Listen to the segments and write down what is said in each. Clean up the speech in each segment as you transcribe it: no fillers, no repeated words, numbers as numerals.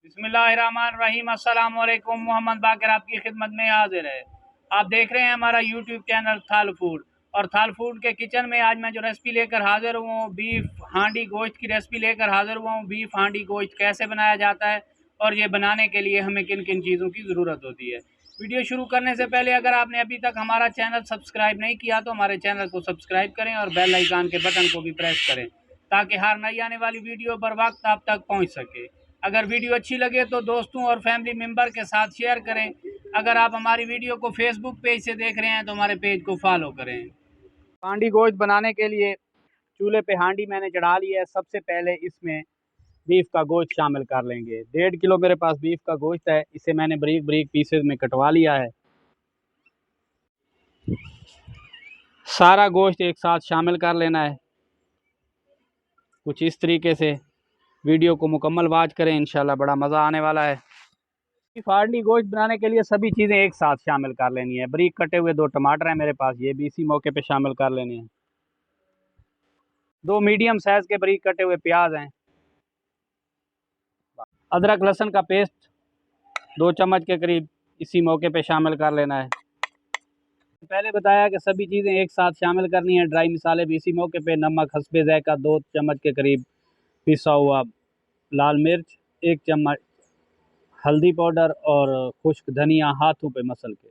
बिस्मिल्लाहिर्रहमानिर्रहीम। अस्सलाम वालेकुम। मोहम्मद बाकर आपकी खिदमत में हाजिर है। आप देख रहे हैं हमारा यूट्यूब चैनल थाल फूड। और थाल फूड के किचन में आज मैं जो रेसिपी लेकर हाजिर हुआ हूँ, बीफ हांडी गोश्त की रेसिपी लेकर हाजिर हुआ हूँ। बीफ हांडी गोश्त कैसे बनाया जाता है और ये बनाने के लिए हमें किन किन चीज़ों की ज़रूरत होती है। वीडियो शुरू करने से पहले अगर आपने अभी तक हमारा चैनल सब्सक्राइब नहीं किया तो हमारे चैनल को सब्सक्राइब करें और बेल आइकन के बटन को भी प्रेस करें ताकि हर नई आने वाली वीडियो बर वक्त आप तक पहुंच सके। अगर वीडियो अच्छी लगे तो दोस्तों और फैमिली मेम्बर के साथ शेयर करें। अगर आप हमारी वीडियो को फेसबुक पेज से देख रहे हैं तो हमारे पेज को फॉलो करें। हांडी गोश्त बनाने के लिए चूल्हे पे हांडी मैंने चढ़ा ली है। सबसे पहले इसमें बीफ का गोश्त शामिल कर लेंगे। 1.5 किलो मेरे पास बीफ का गोश्त है। इसे मैंने बारीक बारीक पीसेज में कटवा लिया है। सारा गोश्त एक साथ शामिल कर लेना है। कुछ इस तरीके से वीडियो को मुकम्मल वाच करें, इंशाल्लाह बड़ा मज़ा आने वाला है। हांडी गोश्त बनाने के लिए सभी चीज़ें एक साथ शामिल कर लेनी है। बारीक कटे हुए 2 टमाटर हैं मेरे पास, ये भी इसी मौके पे शामिल कर लेने हैं। 2 मीडियम साइज़ के बारीक कटे हुए प्याज हैं। अदरक लहसुन का पेस्ट 2 चम्मच के करीब इसी मौके पे शामिल कर लेना है। पहले बताया कि सभी चीज़ें एक साथ शामिल करनी है। ड्राई मसाले भी इसी मौके पे, नमक हस्बे ज़ायका 2 चम्मच के करीब पिसा हुआ लाल मिर्च, 1 चम्मच हल्दी पाउडर और खुश्क धनिया हाथों पे मसल के।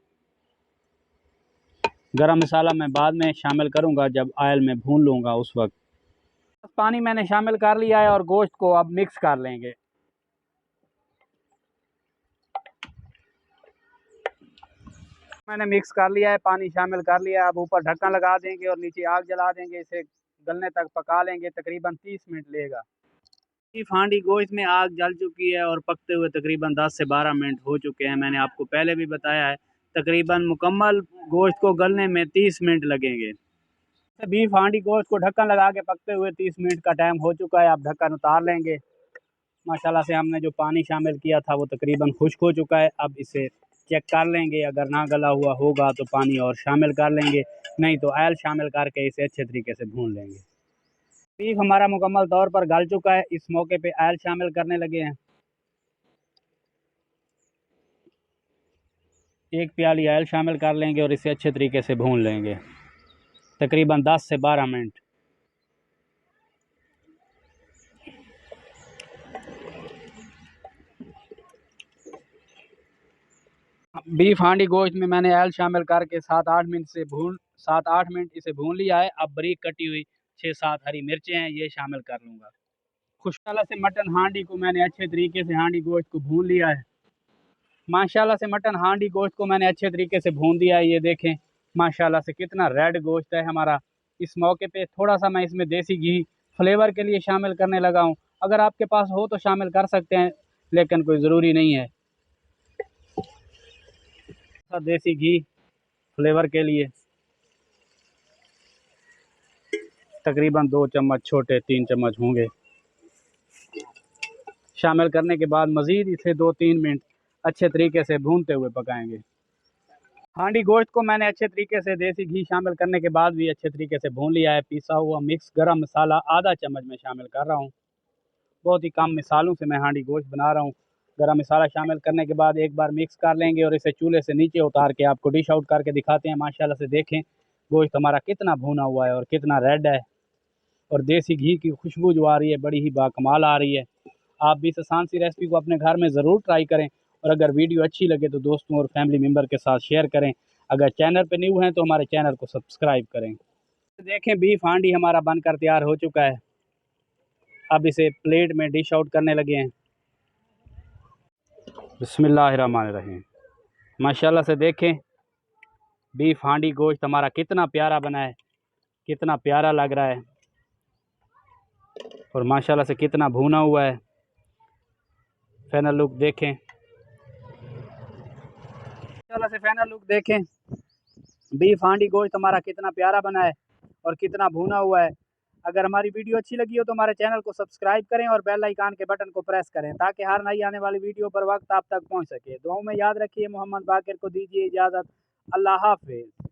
गरम मसाला मैं बाद में शामिल करूंगा जब ऑयल में भून लूँगा उस वक्त। पानी मैंने शामिल कर लिया है और गोश्त को अब मिक्स कर लेंगे। मैंने मिक्स कर लिया है, पानी शामिल कर लिया है। अब ऊपर ढक्कन लगा देंगे और नीचे आग जला देंगे। इसे गलने तक पका लेंगे, तकरीबन 30 मिनट लेगा। बीफ हांडी गोश्त में आग जल चुकी है और पकते हुए तकरीबन 10 से 12 मिनट हो चुके हैं। मैंने आपको पहले भी बताया है तकरीबन मुकम्मल गोश्त को गलने में 30 मिनट लगेंगे। बीफ हांडी गोश्त को ढक्कन लगा के पकते हुए 30 मिनट का टाइम हो चुका है। अब ढक्कन उतार लेंगे। माशाल्लाह से हमने जो पानी शामिल किया था वो तकरीबन खुश्क हो चुका है। अब इसे चेक कर लेंगे, अगर ना गला हुआ होगा तो पानी और शामिल कर लेंगे, नहीं तो ऑयल शामिल करके इसे अच्छे तरीके से भून लेंगे। बीफ हमारा मुकम्मल तौर पर गल चुका है। इस मौके पे ऑयल शामिल करने लगे हैं। 1 प्याली ऑयल शामिल कर लेंगे और इसे अच्छे तरीके से भून लेंगे तकरीबन 10 से 12 मिनट। बीफ हांडी गोश्त में मैंने ऑयल शामिल करके 7-8 मिनट इसे भून लिया है। अब बारीक कटी हुई 6-7 हरी मिर्चें हैं, ये शामिल कर लूँगा। खुशहाल से मटन हांडी को मैंने अच्छे तरीके से हांडी गोश्त को भून लिया है। माशाल्लाह से मटन हांडी गोश्त को मैंने अच्छे तरीके से भून दिया है। ये देखें माशाल्लाह से कितना रेड गोश्त है हमारा। इस मौके पे थोड़ा सा मैं इसमें देसी घी फ्लेवर के लिए शामिल करने लगा हूँ। अगर आपके पास हो तो शामिल कर सकते हैं, लेकिन कोई ज़रूरी नहीं है। देसी घी फ्लेवर के लिए तकरीबन 2 चम्मच छोटे 3 चम्मच होंगे। शामिल करने के बाद मज़ीद इसे 2-3 मिनट अच्छे तरीके से भूनते हुए पकाएंगे। हांडी गोश्त को मैंने अच्छे तरीके से देसी घी शामिल करने के बाद भी अच्छे तरीके से भून लिया है। पिसा हुआ मिक्स गरम मसाला आधा चम्मच में शामिल कर रहा हूँ। बहुत ही कम मिसालों से मैं हांडी गोश्त बना रहा हूँ। गरम मसाला शामिल करने के बाद एक बार मिक्स कर लेंगे और इसे चूल्हे से नीचे उतार के आपको डिश आउट करके दिखाते हैं। माशाल्लाह से देखें गोश्त हमारा कितना भुना हुआ है और कितना रेड है, और देसी घी की खुशबू जो आ रही है बड़ी ही बाकमाल आ रही है। आप भी इस आसान सी रेसिपी को अपने घर में ज़रूर ट्राई करें और अगर वीडियो अच्छी लगे तो दोस्तों और फैमिली मेम्बर के साथ शेयर करें। अगर चैनल पर न्यू हैं तो हमारे चैनल को सब्सक्राइब करें। देखें बीफ हांडी हमारा बनकर तैयार हो चुका है। अब इसे प्लेट में डिश आउट करने लगे हैं। बिस्मिल्लाहिर्रहमानिर्रहीम। माशाल्लाह से देखें बीफ हांडी गोश्त हमारा कितना प्यारा बना है, कितना प्यारा लग रहा है और माशाल्लाह से कितना भुना हुआ है। फाइनल लुक देखें, माशाल्लाह से फाइनल लुक देखें। बीफ हांडी गोश्त हमारा कितना प्यारा बना है और कितना भुना हुआ है। अगर हमारी वीडियो अच्छी लगी हो तो हमारे चैनल को सब्सक्राइब करें और बेल आइकन के बटन को प्रेस करें ताकि हर नई आने वाली वीडियो पर वक्त आप तक पहुंच सके। दुआओं में याद रखिए। मोहम्मद बाकिर को दीजिए इजाज़त। अल्लाह हाफ़िज़।